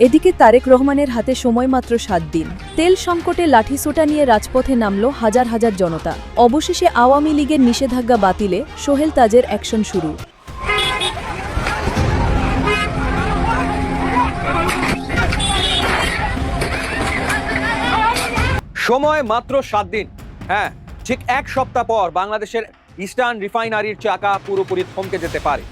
এদিকে তারেক রহমানের হাতে সময় মাত্র 7 দিন। তেল সংকটে লাঠিসোঁটা নিয়ে রাজপথে নামল হাজার হাজার জনতা। অবশেষে আওয়ামী লীগের নিষেধাজ্ঞা বাতিলে সোহেল তাজের অ্যাকশন শুরু। সময় মাত্র 7 দিন। হ্যাঁ, ঠিক এক সপ্তাহ পর বাংলাদেশের ইস্টার্ন রিফাইনারির চাকা পুরোপুরি থমকে যেতে পারে।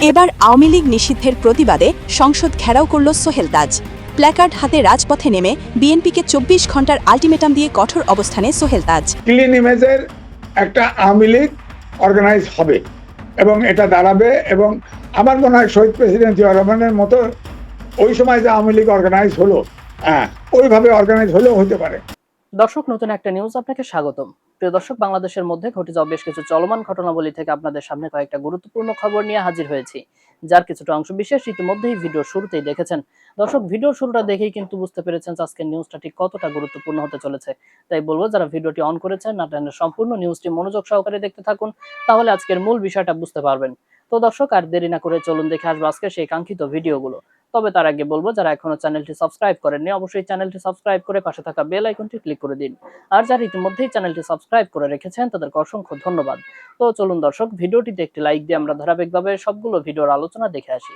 এবার আওয়ামী লীগ নিষিদ্ধের প্রতিবাদে সংসদ ঘেরাও করল সোহেল তাজ। প্ল্যাকার্ড হাতে রাজপথে নেমে বিএনপিকে 24 ঘন্টার আলটিমেটাম দিয়ে কঠোর অবস্থানে সোহেল তাজ। ক্লিন ইমেজের একটা আওয়ামী লীগ অর্গানাইজ হবে এবং এটা দাঁড়াবে, এবং আমার মনে হয় শহীদ প্রেসিডেন্ট জিয়া রহমানের মতো ওই সময় যে আওয়ামী লীগ অর্গানাইজ হলো, ওইভাবে অর্গানাইজ হলেও হতে পারে। দর্শক, নতুন একটা নিউজ আপনাকে স্বাগতম। প্রিয় দর্শক, বাংলাদেশের মধ্যে ঘটে যাওয়া বেশ কিছু চলমান ঘটনাবলী থেকে আপনাদের সামনে কয়েকটা গুরুত্বপূর্ণ খবর নিয়ে হাজির হয়েছি, যার কিছুটা অংশ বিশেষ ইতিমধ্যেই ভিডিওর শুরুতেই দেখেছেন। দর্শক, ভিডিওর শুরুটা দেখেই কিন্তু বুঝতে পেরেছেন আজকের নিউজটা ঠিক কতটা গুরুত্বপূর্ণ হতে চলেছে। তাই বলবো, যারা ভিডিওটি অন করেছেন না টেনে সম্পূর্ণ নিউজটি মনোযোগ সহকারে দেখতে থাকুন, তাহলে আজকের মূল বিষয়টা বুঝতে পারবেন। তো দর্শক, আর দেরি না করে চলুন দেখে আসবো আজকে সেই কাঙ্ক্ষিত ভিডিওগুলো। তবে তার আগে বলবো, যারা এখনো চ্যানেলটি সাবস্ক্রাইব করেননি অবশ্যই চ্যানেলটি সাবস্ক্রাইব করে পাশে থাকা বেল আইকনটি ক্লিক করে দিন। আর যারা ইতিমধ্যেই চ্যানেলটি সাবস্ক্রাইব করে রেখেছেন তাদেরকে অসংখ্য ধন্যবাদ। তো চলুন দর্শক, ভিডিওটিতে একটি লাইক দিয়ে আমরা ধারাবাহিকভাবে সবগুলো ভিডিওর আলোচনা দেখে আসি।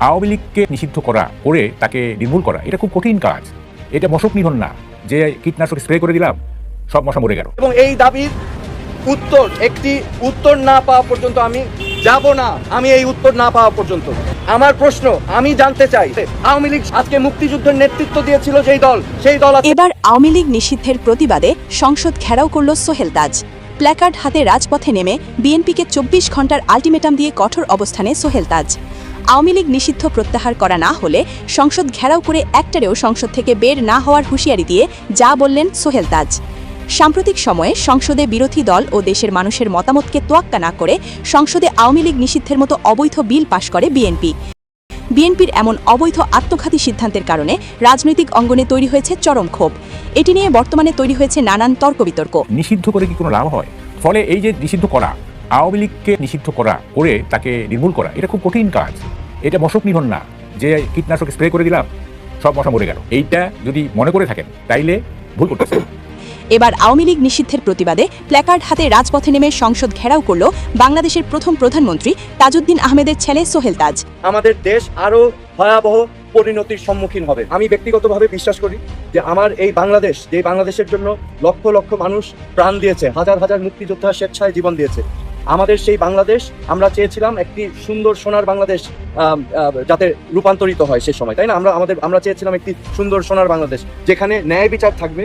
আওয়ামী লীগকে নিষিদ্ধ করে তাকে নির্মূল করা এটা খুব কঠিন কাজ। এটা মশক নিধন না যে কীটনাশক স্প্রে করে দিলাম সব মশা মরে গেল। এবং এই দাবির উত্তর না পাওয়া পর্যন্ত আমি যাব না। আমি এই উত্তর না পাওয়া পর্যন্ত আমার প্রশ্ন, আমি জানতে চাই, আওয়ামী লীগ আজকে মুক্তিযুদ্ধের নেতৃত্ব দিয়েছিল সেই দল এবার আওয়ামী লীগ নিষিদ্ধের প্রতিবাদে সংসদ ঘেরাও করল সোহেল তাজ। প্ল্যাকার্ড হাতে রাজপথে নেমে বিএনপিকে 24 ঘন্টার আলটিমেটাম দিয়ে কঠোর অবস্থানে সোহেল তাজ। আওয়ামী লীগ নিষিদ্ধ প্রত্যাহার করা না হলে সংসদ ঘেরাও করে একটারেও সংসদ থেকে বের না হওয়ার হুঁশিয়ারি দিয়ে যা বললেন সোহেল তাজ। সাম্প্রতিক সময়ে সংসদে বিরোধী দল ও দেশের মানুষের মতামতকে তোয়াক্কা না করে সংসদে আওয়ামী লীগ নিষিদ্ধের মতো অবৈধ বিল পাশ করে বিএনপির এমন অবৈধ আত্মঘাতী সিদ্ধান্তের কারণে রাজনৈতিক অঙ্গনে তৈরি হয়েছে চরম ক্ষোভ। এটি নিয়ে বর্তমানে তৈরি হয়েছে নানান তর্ক বিতর্ক। নিষিদ্ধ করে কি কোনো লাভ হয়? ফলে এই যে নিষিদ্ধ করা, আওয়ামী লীগকে নিষিদ্ধ করে তাকে নির্মূল করা এটা খুব কঠিন কাজ। এটা মশক নিধন না যে কীটনাশক স্প্রে করে দিলাম সব মশা মরে গেল। এইটা যদি মনে করে থাকেন তাইলে ভুল করতেছেন। এবার আওয়ামী লীগ নিষিদ্ধের প্রতিবাদে প্ল্যাকার্ড হাতে রাজপথে নেমে সংসদ ঘেরাও করল বাংলাদেশের প্রথম প্রধানমন্ত্রী তাজউদ্দিন আহমেদের ছেলে সোহেল তাজ। আমাদের দেশ আরো ভয়াবহ পরিণতির সম্মুখীন হবে। আমি ব্যক্তিগতভাবে বিশ্বাস করি যে আমার এই বাংলাদেশ, যে বাংলাদেশের জন্য লক্ষ লক্ষ মানুষ প্রাণ দিয়েছে, হাজার হাজার মুক্তিযোদ্ধা স্বেচ্ছায় জীবন দিয়েছে, আমাদের সেই বাংলাদেশ আমরা চেয়েছিলাম একটি সুন্দর সোনার বাংলাদেশ যাতে রূপান্তরিত হয় সে সময়, তাই না? আমরা চেয়েছিলাম একটি সুন্দর সোনার বাংলাদেশ যেখানে ন্যায় বিচার থাকবে,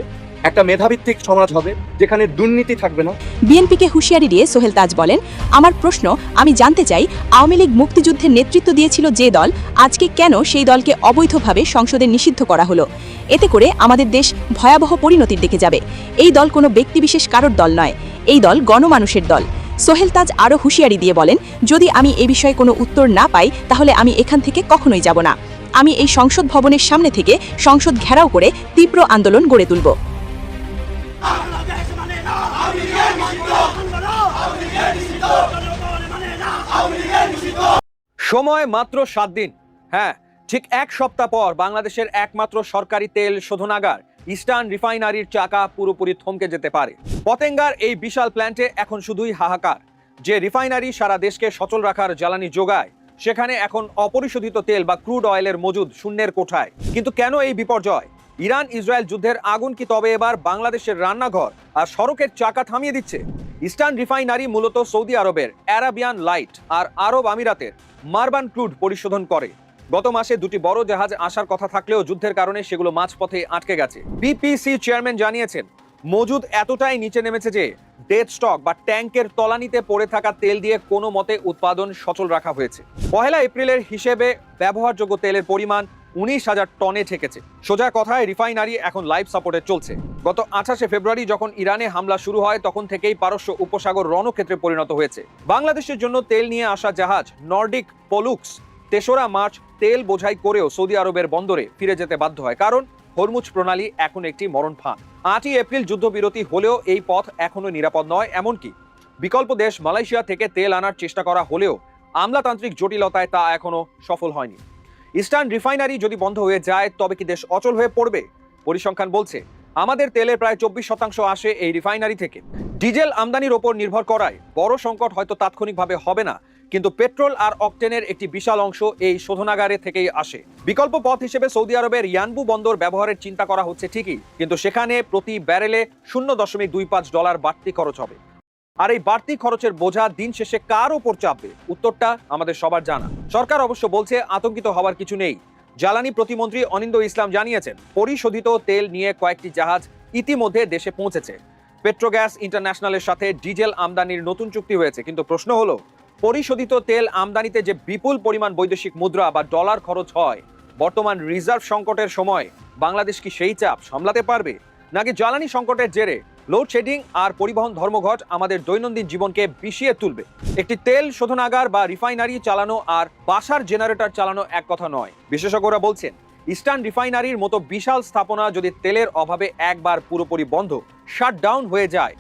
একটা মেধাভিত্তিক সমাজ হবে, যেখানে দুর্নীতি থাকবে না। বিএনপিকে হুঁশিয়ারি দিয়ে সোহেল তাজ বলেন, আমার প্রশ্ন, আমি জানতে চাই, আওয়ামী লীগ মুক্তিযুদ্ধের নেতৃত্ব দিয়েছিল যে দল, আজকে কেন সেই দলকে অবৈধভাবে সংসদে নিষিদ্ধ করা হলো? এতে করে আমাদের দেশ ভয়াবহ পরিণতির দিকে যাবে। এই দল কোনো ব্যক্তিবিশেষ কারোর দল নয়, এই দল গণমানুষের দল। সোহেল তাজ আরও হুঁশিয়ারি দিয়ে বলেন, যদি আমি এ বিষয়ে কোনো উত্তর না পাই তাহলে আমি এখান থেকে কখনোই যাব না। আমি এই সংসদ ভবনের সামনে থেকে সংসদ ঘেরাও করে তীব্র আন্দোলন গড়ে তুলব। সময় মাত্র 7 দিন। হ্যাঁ, ঠিক এক সপ্তাহ পর বাংলাদেশের একমাত্র সরকারি তেল শোধনাগার ইস্টার্ন রিফাইনারির চাকা পুরোপুরি থমকে যেতে পারে। পতেঙ্গার এই বিশাল প্ল্যান্টে এখন শুধুই হাহাকার। যে রিফাইনারি সারা দেশকে সচল রাখার জ্বালানি যোগায়, সেখানে এখন অপরিশোধিত তেল বা ক্রুড অয়েলের মজুদ শূন্যের কোঠায়। কিন্তু কেন এই বিপর্যয়? ইরান ইসরায়েল যুদ্ধের আগুন কি তবে এবার বাংলাদেশের রান্নাঘর আর সড়কের চাকা থামিয়ে দিচ্ছে? ইস্টার্ন রিফাইনারি মূলত সৌদি আরবের অ্যারাবিয়ান লাইট আর আরব আমিরাতের মারবান ক্রুড পরিশোধন করে। গত মাসে দুটি বড় জাহাজ আসার কথা থাকলেও যুদ্ধের কারণে সেগুলো মাঝপথে আটকে গেছে। বিপিসি চেয়ারম্যান জানিয়েছেন, মজুদ এতটাই নিচে নেমেছে যে ডেড স্টক বা ট্যাঙ্কের তলানিতে পড়ে থাকা তেল দিয়ে কোনো মতে উৎপাদন সচল রাখা হয়েছে। 1 এপ্রিলের হিসেবে ব্যবহারযোগ্য তেলের পরিমাণ 19,000 টনে ঠেকেছে। সোজা কথায় রিফাইনারি এখন লাইফ সাপোর্টে চলছে। গত 28 ফেব্রুয়ারি যখন ইরানে হামলা শুরু হয় তখন থেকেই পারস্য উপসাগর রণক্ষেত্রে পরিণত হয়েছে। বাংলাদেশের জন্য তেল নিয়ে আসা জাহাজ নর্ডিক পলুক্স 3রা মার্চ তেল বোঝাই করেও সৌদি আরবের বন্দরে ফিরে যেতে বাধ্য হয়, কারণ হরমুজ প্রণালী এখন একটি মরণ ফাঁদ। 8 এপ্রিল যুদ্ধবিরতি হলেও এই পথ এখনো নিরাপদ নয়। এমনকি বিকল্প দেশ মালয়েশিয়া থেকে তেল আনার চেষ্টা করা হলেও আমলাতান্ত্রিক জটিলতায় তা এখনো সফল হয়নি। ইস্টার্ন রিফাইনারি যদি বন্ধ হয়ে যায় তবে কি দেশ অচল হয়ে পড়বে? পরিসংখ্যান বলছে আমাদের তেলের প্রায় 24% আসে এই রিফাইনারি থেকে। ডিজেল আমদানির ওপর নির্ভর করায় বড় সংকট হয়তো তাৎক্ষণিকভাবে হবে না, কিন্তু পেট্রোল আর অকটেনের একটি বিশাল অংশ এই শোধনাগারে থেকেই আসে। বিকল্প পথ হিসেবে সৌদি আরবের ইয়ানবু বন্দর ব্যবহারের চিন্তা করা হচ্ছে ঠিকই, কিন্তু সেখানে প্রতি ব্যারেলে $0.25 বাড়তি খরচ হবে। আর এই বাড়তি খরচের বোঝা দিন শেষে কার ওপর চাপবে? উত্তরটা আমাদের সবার জানা। সরকার অবশ্য বলছে আতঙ্কিত হওয়ার কিছু নেই। জ্বালানি প্রতিমন্ত্রী অনিন্দ ইসলাম জানিয়েছেন পরিশোধিত তেল নিয়ে কয়েকটি জাহাজ ইতিমধ্যে দেশে পৌঁছেছে। পেট্রোগ্যাস ইন্টারন্যাশনালের সাথে ডিজেল আমদানির নতুন চুক্তি হয়েছে, কিন্তু প্রশ্ন হলো পরিশোধিত তেল আমদানিতে যে বিপুল পরিমাণ বৈদেশিক মুদ্রা বা ডলার খরচ হয়, বর্তমান রিজার্ভ সংকটের সময় বাংলাদেশ কি সেই চাপ সামলাতে পারবে, নাকি জ্বালানি সংকটের জেরে লোডশেডিং আর পরিবহন ধর্মঘট আমাদের দৈনন্দিন জীবনকে বিষিয়ে তুলবে? একটি তেল শোধনাগার বা রিফাইনারি চালানো আর বাসার জেনারেটর চালানো এক কথা নয়। বিশেষজ্ঞরা বলছেন ইস্টার্ন রিফাইনারির মতো বিশাল স্থাপনা যদি তেলের অভাবে একবার পুরোপুরি বন্ধ শাটডাউন হয়ে যায়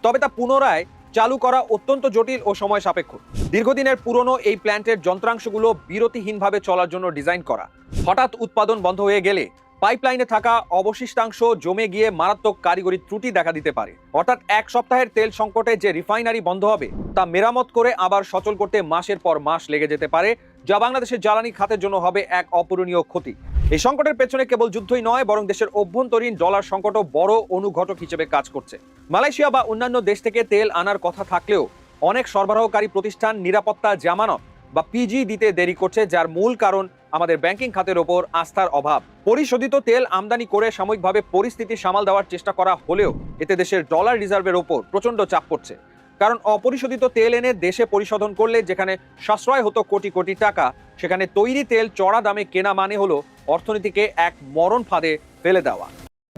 তবে তা পুনরায় চালু করা অত্যন্ত জটিল ও সময় সাপেক্ষ। দীর্ঘদিনের পুরনো এই প্ল্যান্টের যন্ত্রাংশগুলো বিরতিহীনভাবে চলার জন্য ডিজাইন করা। হঠাৎ উৎপাদন বন্ধ হয়ে গেলে পাইপলাইনে থাকা অবশিষ্টাংশ জমে গিয়ে মারাত্মক কারিগরি ত্রুটি দেখা দিতে পারে। অর্থাৎ 1 সপ্তাহের তেল সংকটে যে রিফাইনারি বন্ধ হবে তা মেরামত করে আবার সচল করতে মাসের পর মাস লেগে যেতে পারে, যা বাংলাদেশের জ্বালানি খাতের জন্য হবে এক অপূরণীয় ক্ষতি। এই সংকটের পেছনে কেবল যুদ্ধই নয়, বরং দেশের অভ্যন্তরীণ ডলার সংকটও বড় অনুঘটক হিসেবে কাজ করছে। মালয়েশিয়া বা অন্যান্য দেশ থেকে তেল আনার কথা থাকলেও অনেক সরবরাহকারী প্রতিষ্ঠান নিরাপত্তা জামানত বা পিজি দিতে দেরি করছে, যার মূল কারণ আমাদের ব্যাংকিং খাতের ওপর আস্থার অভাব। পরিশোধিত তেল আমদানি করে সাময়িকভাবে পরিস্থিতি সামাল দেওয়ার চেষ্টা করা হলেও এতে দেশের ডলার রিজার্ভের ওপর প্রচন্ড চাপ পড়ছে। কারণ অপরিশোধিত তেল এনে দেশে পরিশোধন করলে যেখানে সাশ্রয় হতো কোটি কোটি টাকা, সেখানে তৈরি তেল চড়া দামে কেনা মানে হলো অর্থনীতিকে এক মরণ ফাঁদে ফেলে দেওয়া।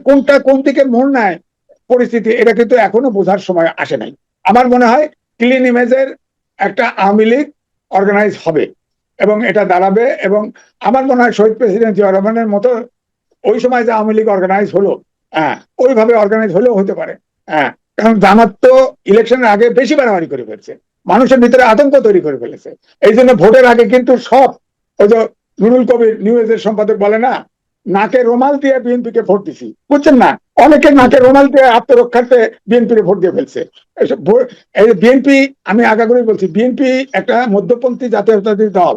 কোনটা কোন দিকে মোড় নেয় পরিস্থিতি, এটা কিন্তু এখনো বোঝার সময় আসে নাই। আমার মনে হয় ক্লিন ইমেজের একটা আওয়ামী লীগ অর্গানাইজ হবে এবং এটা দাঁড়াবে, এবং আমার মনে হয় শহীদ প্রেসিডেন্ট জিয়া রহমানের মতো ওই সময় যে আওয়ামী লীগ অর্গানাইজ হলো, ওইভাবে অর্গানাইজ হলেও হতে পারে। কারণ জামাত তো ইলেকশনের আগে বেশি বাড়াবাড়ি করে ফেলছে, মানুষের ভিতরে আতঙ্ক তৈরি করে ফেলেছে। এই জন্য ভোটের আগে কিন্তু সব ওই যে নুরুল কবির নিউজের সম্পাদক বলে না, নাকে রুমাল দিয়ে বিএনপিকে ভোট দিছি, বুঝছেন না? অনেকে নাকে রুমাল দিয়ে আত্মরক্ষার্থে বিএনপির ভোট দিয়ে ফেলছে। বিএনপি, আমি আগাগোড়াই বলছি, বিএনপি একটা মধ্যপন্থী জাতীয়তাবাদী দল।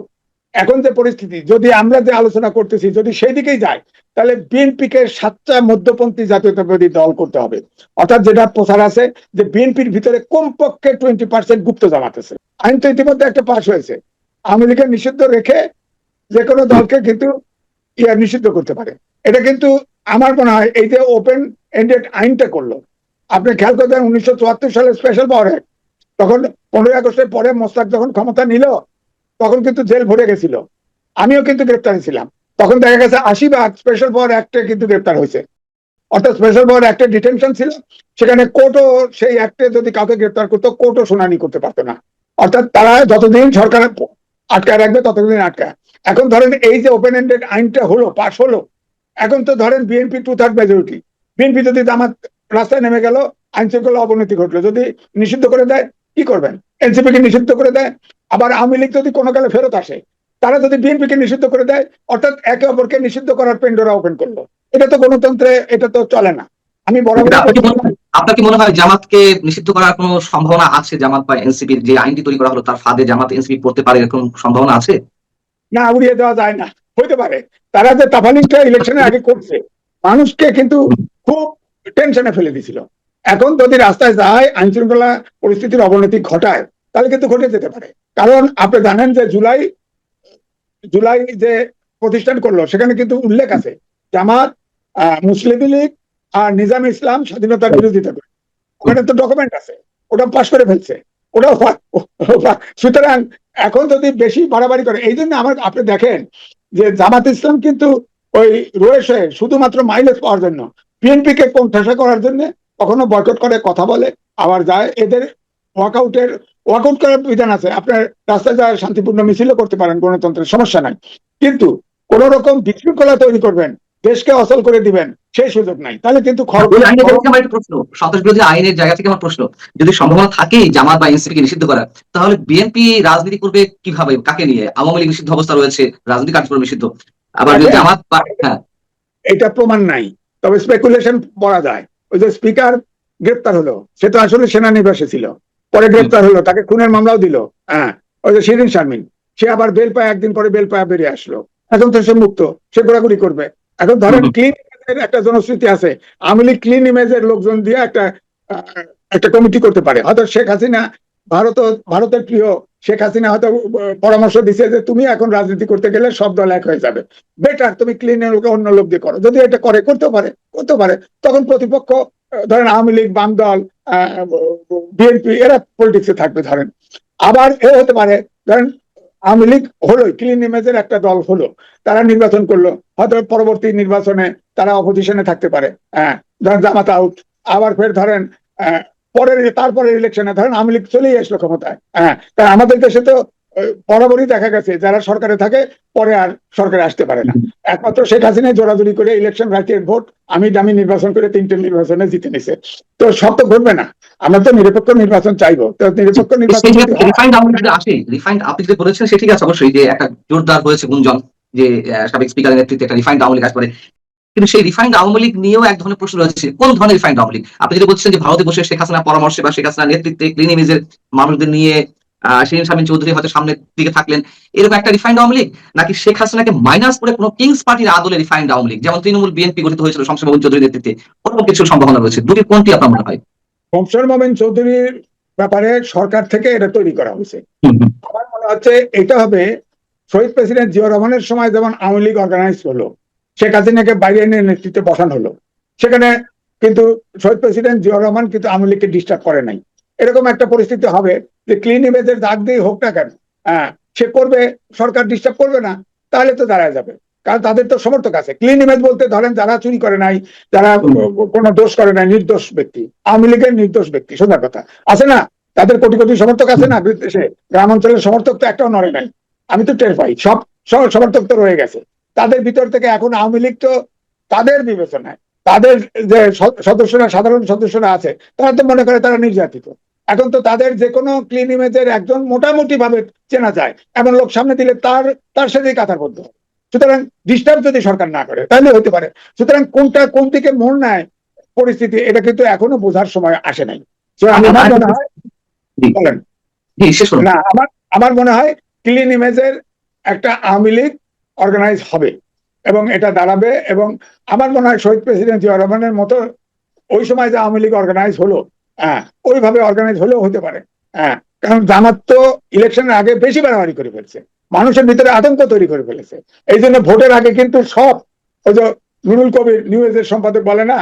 এখন যে পরিস্থিতি, যদি আমরা যে আলোচনা করতেছি যদি সেই দিকেই যায়, তাহলে বিএনপিকে 7টা মধ্যপন্থী জাতীয়তাবাদী দল করতে হবে। অর্থাৎ যেটা প্রচার আছে যে বিএনপির ভিতরে কমপক্ষে 20% গুপ্ত জামাত আছে। আইন তো ইতিমধ্যে একটা পাশ হয়েছে, আওয়ামী লীগের নিষিদ্ধ রেখে যে কোনো দলকে কিন্তু নিষিদ্ধ করতে পারে। এটা কিন্তু আমার মনে হয় এই যে ওপেন এন্ডেড আইনটা করলো, আপনি খেয়াল করবেন 1974 সালে স্পেশাল পাওয়ার অ্যাক্ট, তখন 15 আগস্টের পরে মোস্তাক যখন ক্ষমতা নিল তখন কিন্তু জেল ভরে গেছিল, আমিও কিন্তু গ্রেপ্তার ছিলাম। তখন দেখা গেছে 80 স্পেশাল পাওয়ার অ্যাক্টে কিন্তু গ্রেপ্তার হয়েছে। অর্থাৎ স্পেশাল পাওয়ার অ্যাক্টে ডিটেনশন ছিল, সেখানে কোর্টও সেই অ্যাক্টে যদি কাউকে গ্রেপ্তার করতো কোর্টও শুনানি করতে পারতো না। অর্থাৎ তারা যতদিন সরকার আটকায় রাখবে ততদিন আটকায়। এখন ধরেন এই যে ওপেন এন্ডেড আইনটা হলো, পাশ হলো, এখন তো ধরেন বিএনপি 2/3 মেজরিটি, বিএনপি যদি জামাত রাস্তায় নেমে গেল, আইন শৃঙ্খলা অবনতি ঘটলো, যদি নিষিদ্ধ করে দেয় কি করবেন? এনসিপি কে নিষিদ্ধ করে দেয়, আবার আওয়ামী লীগ যদি কোনো কালে ফেরত আসে, তারা যদি বিএনপি কে নিষিদ্ধ করে দেয়, অর্থাৎ একে অপরকে নিষিদ্ধ করার পেন্ডোরা ওপেন করলো। এটা তো গণতন্ত্রে, এটা তো চলে না। আমি বরাবর, আপনার কি মনে হয় জামাতকে নিষিদ্ধ করার কোনো সম্ভাবনা আছে? জামাত বা এনসিপির যে আইনটি তৈরি করা হলো তার ফাঁদে জামাত এনসিপি পড়তে পারে, এরকম সম্ভাবনা আছে? না, উড়িয়ে দেওয়া যায় না, হইতে পারে। তারা যে তাফালিংটা ইলেকশনের আগে করছে, মানুষকে কিন্তু খুব টেনশনে ফেলে দিছিল। এখন যদি রাস্তায় যায়, আইন শৃঙ্খলা পরিস্থিতির অবনতি ঘটায়, তাহলে কিন্তু ঘটে যেতে পারে। কারণ আপনি জানেন যে জুলাই যে প্রতিষ্ঠান করলো, সেখানে কিন্তু উল্লেখ আছে জামাত, মুসলিম লীগ আর নিজাম ইসলাম স্বাধীনতার বিরোধিতা করে। ওখানে তো ডকুমেন্ট আছে, ওটা পাশ করে ফেলছে, ওটাও সুতরাং এখন যদি বেশি বাড়াবাড়ি করে, এই জন্য আপনি দেখেন যে জামাত ইসলাম কিন্তু ওই রয়েছে শুধুমাত্র মাইলেজ পাওয়ার জন্য, বিএনপি কে কোণঠাসা করার জন্য কখনো বয়কট করে কথা বলে, আবার যায়। এদের ওয়াকআউট করার বিধান আছে, আপনার রাস্তায় যায় শান্তিপূর্ণ মিছিলও করতে পারেন, গণতন্ত্রের সমস্যা নাই, কিন্তু কোন রকম বিশৃঙ্খলা তৈরি করবেন, দেশকে অচল করে দিবেন, সেই সুযোগ নাই। তাহলে কিন্তু সন্ত্রাস বিরোধী আইনের জায়গা থেকে আমার প্রশ্ন, যদি সম্ভাবনা থাকে জামাত বা এনসিপি কে নিষিদ্ধ করার, তাহলে বিএনপি রাজনীতি করবে কিভাবে, কাকে নিয়ে? আওয়ামী লীগ নিষিদ্ধ অবস্থা রয়েছে, রাজনৈতিক কার্যক্রম নিষিদ্ধ, আবার জামাত এটা প্রমাণ নাই, তবে স্পেকুলেশন বলা যায়। ওই যে স্পিকার গ্রেপ্তার হলো, সে তো আসলে সেনানিবাসে ছিল, পরে গ্রেপ্তার হলো, তাকে খুনের মামলাও দিল। হ্যাঁ, ওই যে শিরিন শারমিন, সে আবার বেল পায়, একদিন পরে বেল পায় বেরিয়ে আসলো, এখন তো সে মুক্ত, সে ঘোরাঘুরি করবে। এখন ধরেন ক্লিন ইমেজের একটা জনশ্রুতি আছে, আওয়ামী লীগ ক্লিন ইমেজের লোকজন দিয়ে একটা কমিটি করতে পারে। হয়তো শেখ হাসিনা, ভারতের প্রিয় শেখ হাসিনা হয়তো পরামর্শ দিচ্ছে যে তুমি এখন রাজনীতি করতে গেলে সব দল এক হয়ে যাবে, বেটার তুমি ক্লিনের লোকে অন্য লোক দিয়ে করো। যদি এটা করতে পারে, তখন প্রতিপক্ষ ধরেন আওয়ামী লীগ, বাম দল, বিএনপি, এরা পলিটিক্সে থাকবে। ধরেন আবার এ হতে পারে, ধরেন আওয়ামী লীগ হলো ক্লিন ইমেজের একটা দল হলো, তারা নির্বাচন করলো, হয়তো পরবর্তী নির্বাচনে তারা অপোজিশনে থাকতে পারে। হ্যাঁ, ধরেন জামাত আউট, আবার ফের ধরেন তারপরের ইলেকশনে ধরেন আওয়ামী লীগ চলেই আসলো ক্ষমতায়। হ্যাঁ, কারণ আমাদের দেশে তো বরাবরই দেখা গেছে যারা সরকারে থাকে পরে আর সরকারে আসতে পারে না। একমাত্র শেখ হাসিনা জোরাজুরি করে ইলেকশন রাইটের ভোট আমি দামি নির্বাচন করে 3টে নির্বাচনে জিতে নিছে। তো সব তো ঘটবে না, আমরা তো নিরপেক্ষ নির্বাচন চাইবো। তো নিরপেক্ষ নির্বাচন আপনি যে বলেছেন সে ঠিক আছে, অবশ্যই যে একটা জোরদার হয়েছে গুঞ্জন যে সাবেক স্পিকারের নেতৃত্বে একটা রিফাইন্ড আওয়ামী লীগ আসতে পারে, কিন্তু সেই রিফাইন্ড আওয়ামী লীগ নিয়েও এক ধরনের প্রশ্ন রয়েছে, কোন ধরনের রিফাইন্ড আওয়ামী লীগ? আপনি যদি বলছেন যে ভারতে বসে শেখ হাসিনার পরামর্শে বা শেখ হাসিনার নেতৃত্বে ক্লিন ইমেজের মানুষদের নিয়ে শিরিন শারমিন চৌধুরী হয়তো সামনের দিকে থাকলেন, এরকম একটা রিফাইন্ড আওয়ামী লীগ, নাকি শেখ হাসিনাকে মাইনাস করে কোনো কিংস পার্টির আদলে রিফাইন্ড আওয়ামী লীগ, যেমন তৃণমূল বিএনপি গঠিত হয়েছিল শমশের মোমিন চৌধুরীর নেতৃত্বে, ওরকম কিছু সম্ভাবনা রয়েছে? দুটি কোনটি আপনার মনে হয়? শমশের মোমিন চৌধুরীর ব্যাপারে সরকার থেকে এটা তৈরি করা হয়েছে। আমার মনে হচ্ছে এটা হবে শহীদ প্রেসিডেন্ট জিয়াউর রহমানের সময় যেমন আওয়ামী লীগ অর্গানাইজ হলো, শেখ হাসিনাকে বাইরে এনে নেতৃত্বে বসানো হলো, সেখানে কিন্তু শহীদ প্রেসিডেন্ট জিয়াউর রহমান কিন্তু আওয়ামী লীগকে ডিস্টার্ব করে নাই। এরকম একটা পরিস্থিতি হবে যে ক্লিন ইমেজের দাগ দিয়ে হোক না কেন, সে করবে, সরকার ডিস্টার্ব করবে না, তাহলে তো দাঁড়ায় যাবে। কারণ তাদের তো সমর্থক আছে। ক্লিন ইমেজ বলতে ধরেন যারা চুরি করে নাই, যারা কোনো দোষ করে নাই, নির্দোষ ব্যক্তি, আওয়ামী লীগের নির্দোষ ব্যক্তি, সোজা কথা আছে না, তাদের কোটি কোটি সমর্থক আছে না দেশে, গ্রামাঞ্চলের সমর্থক তো একটাও নড়ে নাই, আমি তো টের পাই, সব সমর্থক তো রয়ে গেছে। তাদের ভিতর থেকে এখন আওয়ামী লীগ তো তাদের বিবেচনায়, তাদের যে সদস্যরা, সাধারণ সদস্যরা আছে, তারা তো মনে করে তারা নির্যাতিত। এখন তো তাদের যে কোনো ক্লিন ইমেজের একজন মোটামুটি ভাবে চেনা যায় এমন লোক সামনে দিলে তার সাথেই কাতার বদ্ধ হবে। সুতরাং ডিস্টার্ব যদি সরকার না করে তাহলে হতে পারে। সুতরাং কোনটা কোন দিকে মোড় নেয় পরিস্থিতি, এটা কিন্তু এখনো বোঝার সময় আসে নাই। আমার মনে হয় ক্লিন ইমেজের একটা আওয়ামী লীগ অর্গানাইজ হবে এবং এটা দাঁড়াবে। এবং আমার মনে হয় শহীদ প্রেসিডেন্ট জিয়াউর রহমানের মতো ওই সময় যে আওয়ামী লীগ অর্গানাইজ হলো, ওইভাবে অর্গানাইজ হলেও হতে পারে। কারণ জামাত তো ইলেকশনের আগে বেশি বাড়াবাড়ি করে ফেলছে, মানুষের ভিতরে আতঙ্ক তৈরি করে ফেলেছে। এই জন্য ভোটের আগে কিন্তু সব, ওই যে নুরুল কবির নিউজের সম্পাদক বলে না,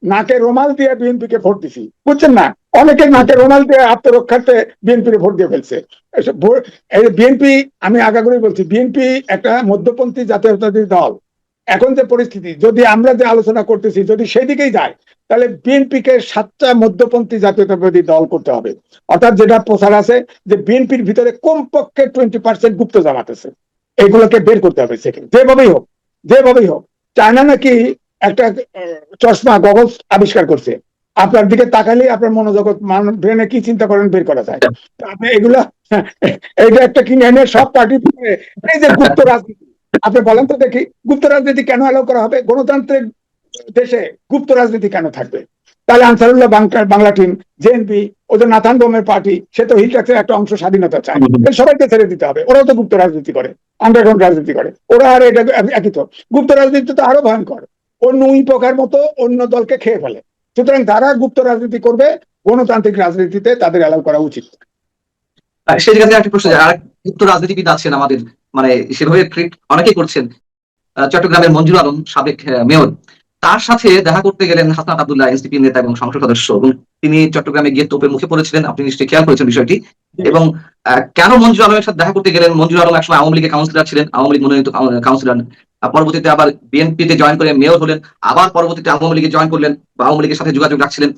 নাকে রুমাল দিয়ে বিএনপিকে ভোট দিছি, বুঝছেন না, অনেকে নাকে রুমাল দিয়ে আত্মরক্ষার্থে বিএনপিকে ভোট দিয়ে ফেলছে। বিএনপি, আমি আগাগোড়াই বলছি, বিএনপি একটা মধ্যপন্থী জাতীয়তাবাদী দল। এখন যে পরিস্থিতি, যদি আমরা যে আলোচনা করতেছি যদি সেদিকেই যায়, তাহলে বিএনপিকে 7টা মধ্যপন্থী জাতীয়তাবাদী দল করতে হবে। অর্থাৎ যেটা প্রচার আছে যে বিএনপির ভিতরে কমপক্ষে 20% গুপ্ত জামাত আছে, এগুলোকে বের করতে হবে সেখানে, যেভাবেই হোক। চায়না নাকি একটা চশমা, গগলস আবিষ্কার করছে, আপনার দিকে তাকালে আপনার মনোজগৎ, ব্রেনে কি চিন্তা করেন বের করা যায়। আপনি এগুলা, এইটা একটা কিনে এনে সব পার্টি, এই যে গুপ্ত রাজনীতি, আপনি বলেন তো দেখি, গুপ্ত রাজনীতি কেন অ্যালাউ করা হবে? গণতান্ত্রিক দেশে গুপ্ত রাজনীতি কেন থাকবে? তাহলে আনসারুল্লাহ বাংলা টিম, জেএনপি, ওদের নাথান বোমের পার্টি, সে তো হিল ট্যাক্সের একটা অংশ স্বাধীনতা চায়, সবাইকে ছেড়ে দিতে হবে। ওরাও তো গুপ্ত রাজনীতি করে, আন্ডারগ্রাউন্ড রাজনীতি করে ওরা, আর এটা একই তো। গুপ্ত রাজনীতি তো আরো ভয়ঙ্কর, অন্য পোকার মতো অন্য দলকে খেয়ে ফেলে। সুতরাং যারা গুপ্ত রাজনীতি করবে, গণতান্ত্রিক রাজনীতিতে তাদের অ্যালাউ করা উচিত। সেই জায়গায় একটা প্রশ্ন, যারা গুপ্ত রাজনীতিবিদ আছেন আমাদের, মানে সেভাবে অনেকেই করছেন, চট্টগ্রামের মঞ্জুর আলম সাবেক মেয়র, তার সাথে দেখা করতে গেলেন হাসনাত আব্দুল্লাহ, এনসিপি নেতা এবং সংসদ সদস্য, এবং তিনি চট্টগ্রামে গিয়ে তোপের মুখে পড়েছিলেন। আপনি নিশ্চয়ই খেয়াল করেছেন বিষয়টি। এবং কেন মঞ্জুর আলমের সাথে দেখা করতে গেলেন? মঞ্জুর আলম একসময় আওয়ামী লীগের কাউন্সিলর ছিলেন, আওয়ামী লীগ মনোনীত কাউন্সিলর। পরবর্তীতে আবার বিএনপিতে জয়েন করে মেয়র হলেন, আবার পরবর্তীতে আওয়ামী লীগে জয়েন করলেন বা আওয়ামী লীগের সাথে যোগাযোগ রাখছিলেন।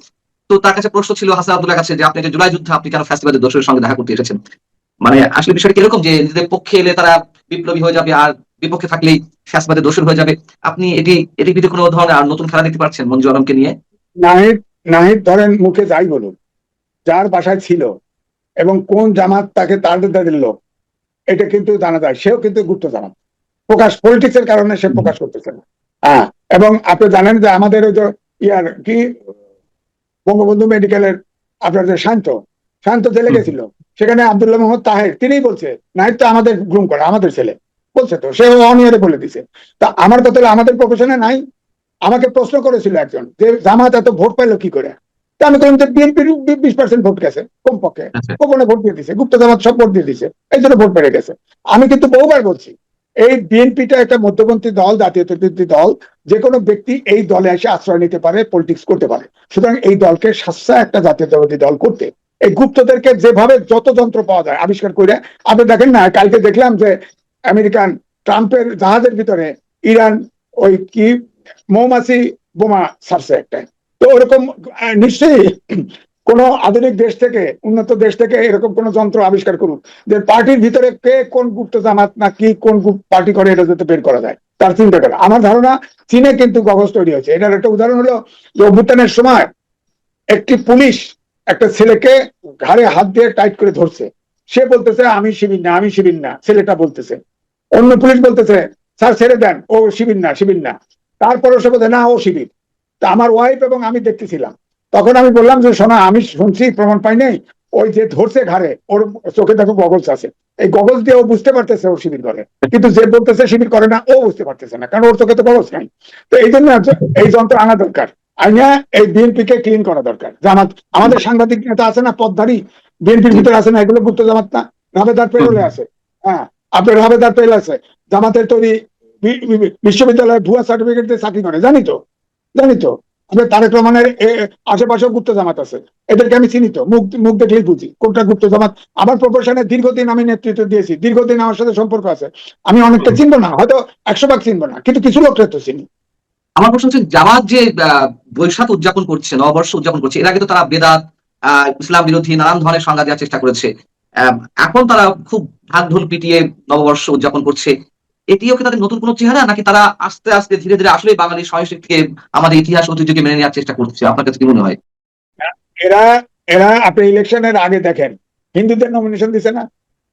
তো তার কাছে প্রশ্ন ছিল হাসনাত আব্দুল্লাহর কাছে যে আপনি যে জুলাই যুদ্ধে আপনি কেন ফ্যাসিবাদের দোষরের সঙ্গে দেখা করতে এসেছেন? মানে আসলে বিষয়টা কিরকম যে নিজেদের পক্ষে এলে তারা বিপ্লবী হয়ে যাবে, আর বিপক্ষে থাকলেই ফ্যাসিবাদের দোষর হয়ে যাবে। আপনি এটির ভিতরে কোনো ধরনের আর নতুন খেলা দেখতে পাচ্ছেন মঞ্জু আলমকে নিয়ে? নাহিদ নাহিদ ধরেন মুখে যাই বলুন, যার বাসায় ছিল এবং কোন জামাত তাকে তার দিল এটা কিন্তু জানা যায়। সেও কিন্তু গুপ্ত জামাত, প্রকাশ পলিটিক্সের কারণে সে প্রকাশ করতেছে না। হ্যাঁ, এবং আপনি জানেন যে আমাদের ওই যে ইয়ার কি বঙ্গবন্ধু মেডিকেলের আপনার যে শান্ত জেলে গেছিল, সেখানে আব্দুল্লাহ মোহাম্মদ তাহের তিনিই বলছে নাহিদ তো আমাদের গ্রুম করে, আমাদের ছেলে বলছে, তো সে অনিয়ারে বলে দিছে। তা আমার কথা হলো আমাদের প্রফেশনে নাই। আমাকে প্রশ্ন করেছিল একজন যে জামাত এত ভোট পাইলো কি করে, তা আমি বললাম যে বিএনপির 20% ভোট গেছে কমপক্ষে, গোপনে ভোট দিয়ে দিছে, গুপ্ত জামাত সব ভোট দিয়ে দিছে, এই জন্য ভোট বেড়ে গেছে। আমি কিন্তু বহুবার বলছি এই বিএনপিটা একটা মধ্যপন্থী দল, জাতীয়তাবাদী দল, যে কোনো ব্যক্তি এই দলে এসে আশ্রয় নিতে পারে, পলিটিক্স করতে পারে। সুতরাং এই দলকে সাচ্চা একটা জাতীয়তাবাদী দল করতে এই গুপ্তদেরকে যেভাবে যত যন্ত্র পাওয়া যায় আবিষ্কার করে, আপনি দেখেন না কালকে দেখলাম যে আমেরিকান ট্রাম্পের জাহাজের ভিতরে ইরান ওই কি মৌমাছি বোমা ছাড়ছে একটা। তো ওরকম নিশ্চয়ই কোন আধুনিক দেশ থেকে, উন্নত দেশ থেকে এরকম কোন যন্ত্র আবিষ্কার করুক যে পার্টির ভিতরে কে কোন গুপ্ত জামাত না কি কোন পার্টি করে এটা যাতে বের করা যায়, তার চিন্তা করে। আমার ধারণা চীনে কিন্তু গগজ তৈরি হয়েছে। এটার একটা উদাহরণ হলো যে অভ্যুত্থানের সময় একটি পুলিশ একটা ছেলেকে ঘাড়ে হাত দিয়ে টাইট করে ধরছে, সে বলতেছে আমি শিবির না, আমি শিবির না, ছেলেটা বলতেছে। অন্য পুলিশ বলতেছে স্যার ছেড়ে দেন, ও শিবির না, শিবির না। তারপরে সে বলতে না ও শিবির। তা আমার ওয়াইফ এবং আমি দেখতেছিলাম, তখন আমি বললাম যে শোনা, আমি শুনছি, প্রমাণ পাই নাই, ওই যে ধরছে ঘাড়ে ওর চোখে দেখো গগলস আছে, এই গগলস দিয়ে ও বুঝতে পারতেছে ও শিবির করে, কিন্তু যে বলতেছে শিবির করে না ও বুঝতে পারতেছে না, কারণ ওর চোখে তো গগলস নাই। তো এই জন্য এই যন্ত্র আনা দরকার, আইনা এই বিএনপি কে ক্লিন করা দরকার। জামাত আমাদের সাংবাদিক নেতা আছে না পদধারী, বিএনপির ভিতরে আছে না, এগুলো গুপ্ত জামাত না? রাবেদার পেরোলে আছে, হ্যাঁ আপনার রাবেদার পেল আছে, জামাতের তৈরি বিশ্ববিদ্যালয়ে ভুয়া সার্টিফিকেট দিয়ে চাকরি করে, জানি তো। আপনার তারেক রহমানের আশেপাশেও গুপ্ত জামাত আছে, এদেরকে আমি চিনি তো, মুখ দেখলেই বুঝি কোনটা গুপ্ত জামাত। আমার প্রফেশনে দীর্ঘদিন আমি নেতৃত্ব দিয়েছি, দীর্ঘদিন আমার সাথে সম্পর্ক আছে, আমি অনেকটা চিনবো না, হয়তো 100 ভাগ চিনবো না, কিন্তু কিছু লোককে তো চিনি। আমার প্রশ্ন হচ্ছে জামাত যে বৈশাখ উদযাপন করছে, নববর্ষ উদযাপন করছে, এর আগে তো তারা বেদাত, ইসলাম বিরোধী নানান ধরনের সংজ্ঞা দেওয়ার চেষ্টা করেছে। এখন তারা খুব ঢাক ঢোল পিটিয়ে নববর্ষ উদযাপন করছে। এটিও কি তাদের নতুন কোনো চেহারা, নাকি তারা আস্তে আস্তে ধীরে ধীরে আসলে বাঙালি সংস্কৃতিকে, আমাদের ইতিহাস ঐতিহ্যকে মেনে নেওয়ার চেষ্টা করছে? আপনার কাছে কি মনে হয়? এরা এরা আপনি ইলেকশনের আগে দেখেন হিন্দুদের নমিনেশন দিছে না,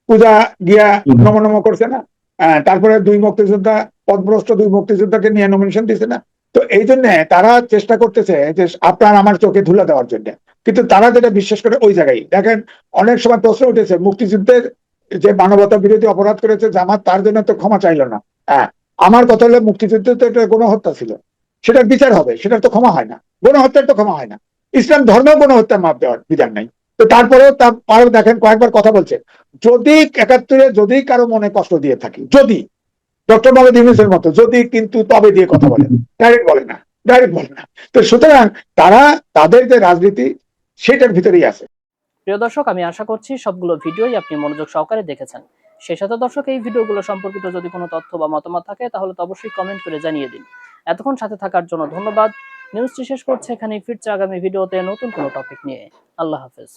পূজা গিয়া নম করছে না, তারপরে 2 মুক্তিযোদ্ধা, পদভ্রষ্ট 2 মুক্তিযোদ্ধাকে নিয়ে নমিনেশন দিছে না। তো এই জন্য তারা চেষ্টা করতেছে যে আপনার আমার চোখে ধুলা দেওয়ার জন্য, কিন্তু তারা যেটা বিশ্বাস করে ওই জায়গায় দেখেন। অনেক সময় প্রশ্ন উঠেছে মুক্তিযুদ্ধের যে মানবতা বিরোধী অপরাধ করেছে জামাত, তার জন্য তো ক্ষমা চাইল না। আমার কথা হলো মুক্তিযুদ্ধে তো এটা গণহত্যা ছিল, সেটার বিচার হবে, সেটার তো ক্ষমা হয় না, গণহত্যার তো ক্ষমা হয় না। ইসলাম ধর্মেও গণহত্যার মাপ দেওয়ার বিধান নাই। তো তারপরেও দেখেন কয়েকবার কথা বলছে, যদি 71-এ যদি কারো মনে কষ্ট দিয়ে থাকি, যদি ডক্টর মোহাম্মদ ইউনূসের মতো যদি, কিন্তু তবে দিয়ে কথা বলে, ডাইরেক্ট বলে না। তো সুতরাং তারা তাদের যে রাজনীতি সেটার ভিতরেই আছে। প্রিয় দর্শক, আমি আশা করছি সবগুলো ভিডিওই আপনি মনোযোগ সহকারে দেখেছেন। সেই সাথে দর্শক, এই ভিডিওগুলো সম্পর্কিত যদি কোনো তথ্য বা মতামত থাকে তাহলে তো অবশ্যই কমেন্ট করে জানিয়ে দিন। এতক্ষণ সাথে থাকার জন্য ধন্যবাদ। নিউজটি শেষ করছে এখানেই, ফিরছে আগামী ভিডিওতে নতুন কোনো টপিক নিয়ে। আল্লাহ হাফেজ।